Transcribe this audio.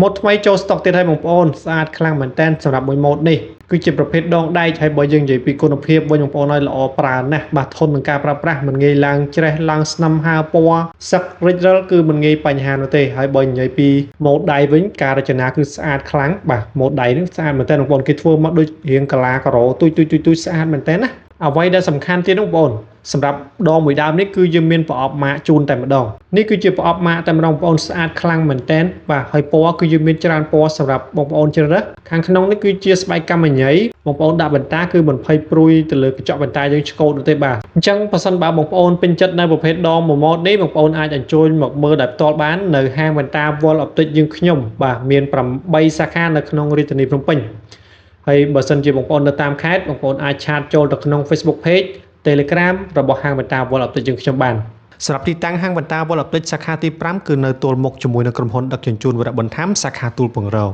ម៉ូតថ្មីចូលស្តុកទៀតហើយបងប្អូនស្អាតខ្លាំងមែនតើសម្រាប់មួយម៉ូតនេះគឺជាប្រភេទដងដែកហើយបើយើងនិយាយពីគុណភាពវិញបងប្អូនឲ្យល្អប្រើណាស់បាទធន់នឹងការប្រើប្រាស់មិនងាយឡើងច្រេះឡើងស្នឹមហើរពណ៌សឹករិចរិលគឺមិនងាយបញ្ហានោះទេហើយបើនិយាយពីម៉ូតដៃវិញការរចនាគឺស្អាតខ្លាំងបាទម៉ូតដៃនេះស្អាតមែនតើបងប្អូនគេធ្វើមកដូចរៀងកាឡាការ៉ូទុយស្អាតមែនតើណាអ្វីដែលសំខាន់ទៀតបងប្អូនសម្រាប់ដងមួយដើមនេះគឺយើងមានប្រអប់ម៉ាកជូនតែម្ដងនេះគឺជាប្រអប់ម៉ាកតែម្ដងបងប្អូនស្អាតខ្លាំងមែនតើបាទហើយពណ៌គឺយើងមានច្រើនពណ៌សម្រាប់បងប្អូនជ្រើសរើសខាងក្នុងនេះគឺជាស្បែកកាំញីបងប្អូនដាក់បន្តាគឺមិនភ័យព្រួយទៅលើកញ្ចក់បន្តាយើងឆ្កូតនោះទេបាទអញ្ចឹងបើសិនបើបងប្អូនពេញចិត្តនៅប្រភេទដងមួយម៉ូតនេះបងប្អូនអាចអញ្ជើញមកមើលដោយផ្ទាល់បាននៅហាងបន្តា Wall Optic យើងខ្ញុំបាទមាន8សាខានៅក្នុងរាជធានីភ្នំពេញហើយបើសិនជាបងប្អូននៅតាមខេត្តបងប្អូនអាចឆាតចូលទៅក្នុង Facebook Page Telegram របស់ហាងបន្តា Wall Optic យើងខ្ញុំបានសម្រាប់ទីតាំងហាងបន្តា Wall Optic សាខាទី5គឺនៅទល់មុខជាមួយនឹងក្រុមហ៊ុនដឹកជញ្ជូនវរៈបន្ថែមសាខាទូលពងរោ